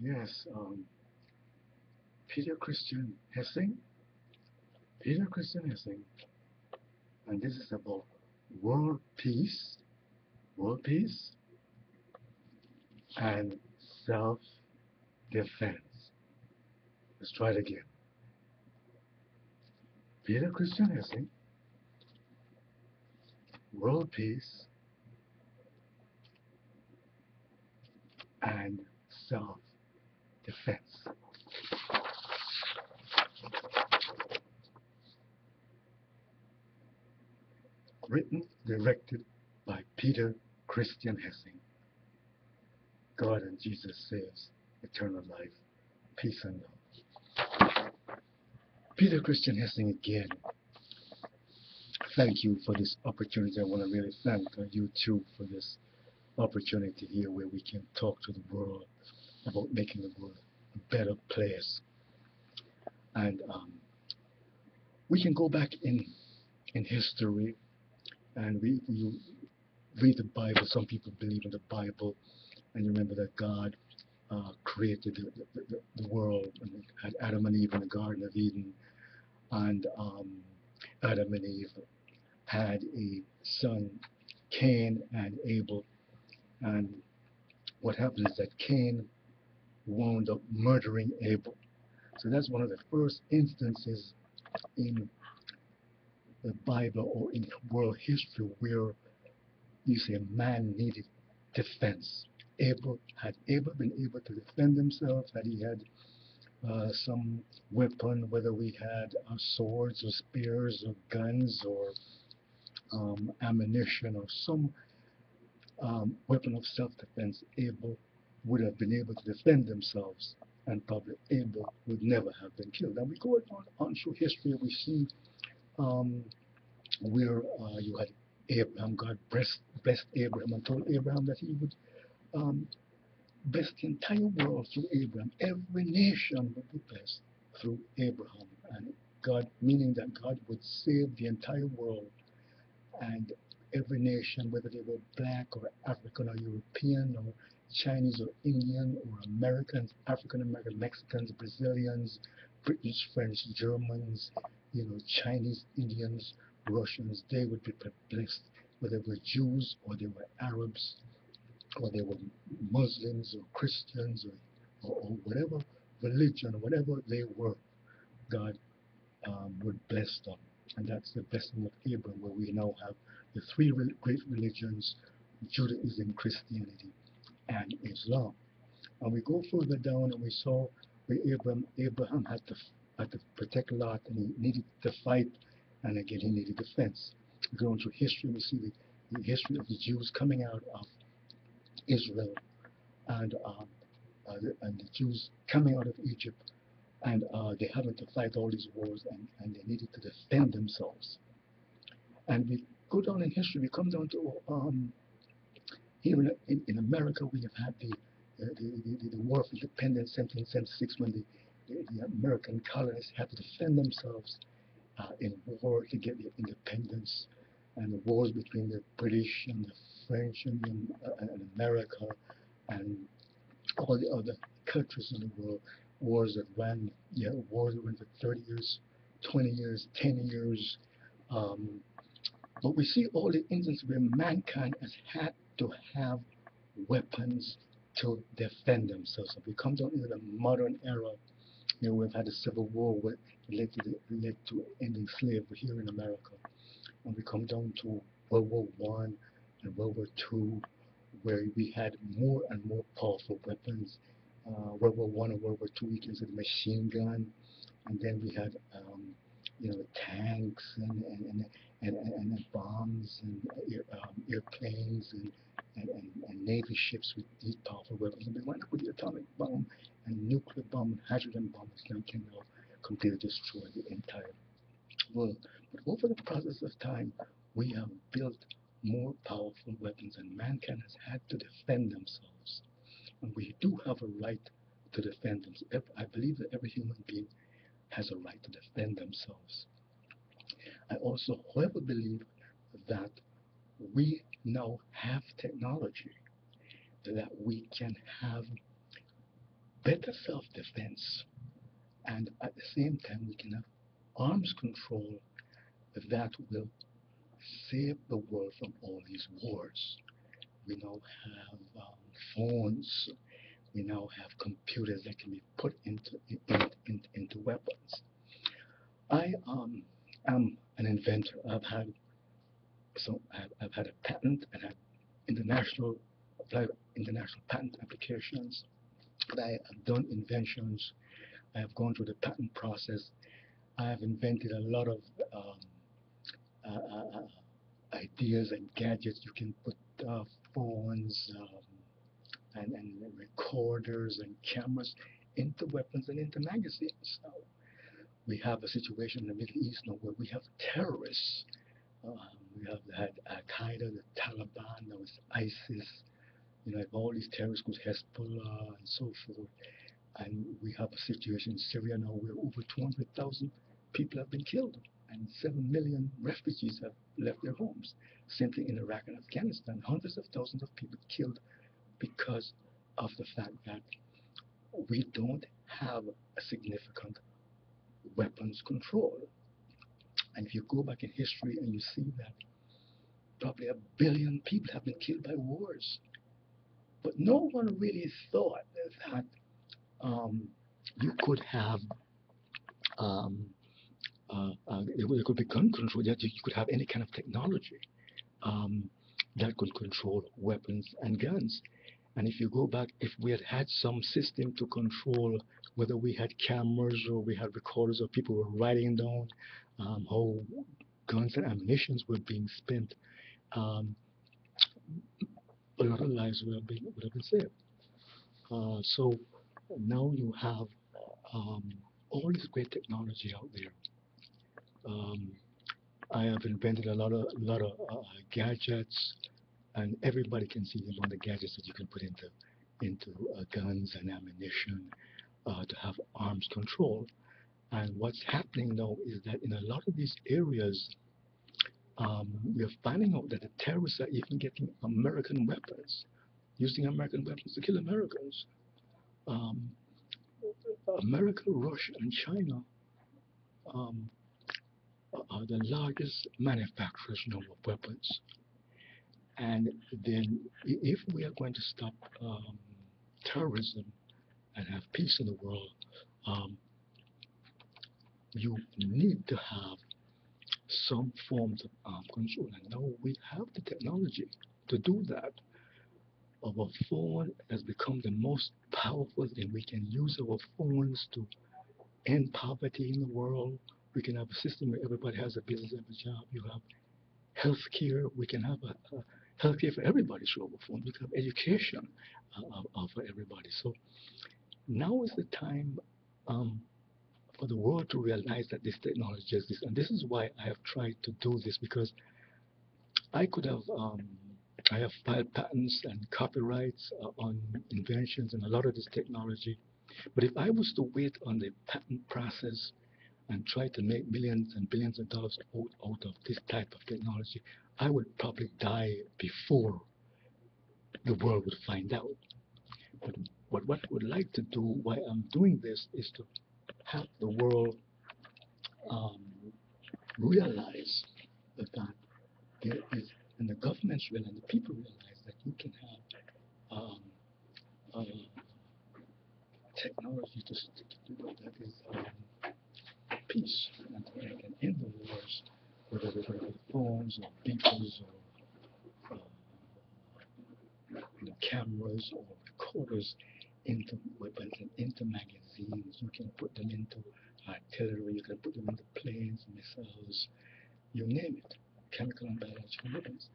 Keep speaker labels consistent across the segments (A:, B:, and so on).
A: Yes, Peter Christian Hessing, Peter Christian Hessing, and this is about world peace, world peace, and self-defense. Let's try it again. Peter Christian Hessing, world peace, and self-defense. Written, directed by Peter Christian Hessing. God and Jesus saves eternal life, peace and love. Peter Christian Hessing again. Thank you for this opportunity. I want to really thank you too for this opportunity here where we can talk to the world about making the world a better place. And we can go back in history and we read the Bible. Some people believe in the Bible and remember that God created the world and had Adam and Eve in the Garden of Eden. And Adam and Eve had a son, Cain and Abel. And what happened is that Cain wound up murdering Abel. So that's one of the first instances in the Bible or in world history where you say man needed defense. Had Abel been able to defend himself? Had he had some weapon, whether we had swords or spears or guns or ammunition or some weapon of self-defense, Abel would have been able to defend themselves, and probably Abel would never have been killed. And we go on through history, we see um, where you had Abraham, God blessed Abraham and told Abraham that he would um, bless the entire world through Abraham. Every nation would be blessed through Abraham. And God, meaning that God would save the entire world and every nation, whether they were black or African or European or Chinese or Indian or Americans, African American, Mexicans, Brazilians, British, French, Germans, Chinese, Indians, Russians, they would be blessed, whether they were Jews or they were Arabs or they were Muslims or Christians or whatever religion or whatever they were, God would bless them. And that's the blessing of Abraham, where we now have the three great religions, Judaism, Christianity, and Islam. And we go further down and we saw where Abraham had to protect Lot and he needed to fight, and again he needed defense. Going through history, we see the history of the Jews coming out of Israel and the Jews coming out of Egypt, and they having to fight all these wars, and they needed to defend themselves. And we go down in history, we come down to here in America, we have had the War of Independence, 1776, when the American colonists had to defend themselves in war to get their independence, and the wars between the British and the French and America and all the other countries in the world, wars that ran, wars that went for 30 years, 20 years, 10 years. Um, but we see all the instances where mankind has had to have weapons to defend themselves. If we come down into the modern era, we've had a civil war that led to ending slavery here in America. And we come down to World War One and World War Two, where we had more and more powerful weapons. World War One and World War Two, we can say the machine gun, and then we had tanks and bombs and airplanes and navy ships with these powerful weapons. And they went up with the atomic bomb and nuclear bomb and hydrogen bomb, which can now completely destroy the entire world. But over the process of time, we have built more powerful weapons, and mankind has had to defend themselves. And we do have a right to defend themselves. I believe that every human being has a right to defend themselves. I also, however, believe that we now have technology that we can have better self-defense, and at the same time we can have arms control that will save the world from all these wars. We now have phones. We now have computers that can be put into weapons. I am an inventor. I've had a patent and had international applied international patent applications. I have done inventions. I have gone through the patent process. I have invented a lot of um, uh, uh, ideas and gadgets. You can put phones and recorders and cameras into weapons and into magazines. So we have a situation in the Middle East now where we have terrorists. We have had Al Qaeda, the Taliban, now it's ISIS. You have all these terrorist groups, Hezbollah, and so forth. And we have a situation in Syria now where over 200,000 people have been killed and 7 million refugees have left their homes. Same thing in Iraq and Afghanistan. Hundreds of thousands of people killed because of the fact that we don't have a significant weapons control. And if you go back in history and you see that probably 1 billion people have been killed by wars. But no one really thought that you could have it could be gun control, that you could have any kind of technology that could control weapons and guns. And if you go back, if we had had some system to control whether we had cameras or we had recorders or people were writing down how guns and ammunitions were being spent, um, a lot of lives would have been saved. So now you have all this great technology out there. Um, I have invented a lot of gadgets, and everybody can see them on the gadgets that you can put into guns and ammunition to have arms control. And what's happening now is that in a lot of these areas, we're finding out that the terrorists are even getting American weapons, using American weapons to kill Americans. Um, America, Russia, and China um, are the largest manufacturers now of weapons. And then, if we are going to stop terrorism and have peace in the world, um, you need to have some forms of arm control. And now we have the technology to do that. Our phone has become the most powerful thing. We can use our phones to end poverty in the world. We can have a system where everybody has a business and a job. You have health care. We can have a health care for everybody through our phone. We can have education for everybody. So now is the time for the world to realize that this technology exists. And this is why I have tried to do this, because I could have, I have filed patents and copyrights on inventions and a lot of this technology. But if I was to wait on the patent process and try to make millions and billions of dollars out of this type of technology, I would probably die before the world would find out. But what I would like to do, why I'm doing this, is to have the world um, realize that there is, and the governments realize, and the people realize that you can have uh, technology to stick to that is peace, and that can end the wars, whether it's with phones or beepers or cameras or recorders into weapons and into magazines. You can put them into artillery, you can put them into planes, missiles, you name it, chemical and biological weapons.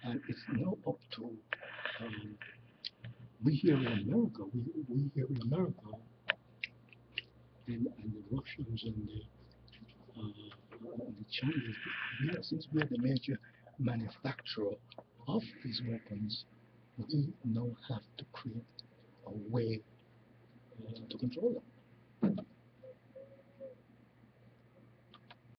A: And it's now up to we here in America, we here in America, and the Russians and the Chinese, since we are the major manufacturer of these weapons, we now have to create a way to control them.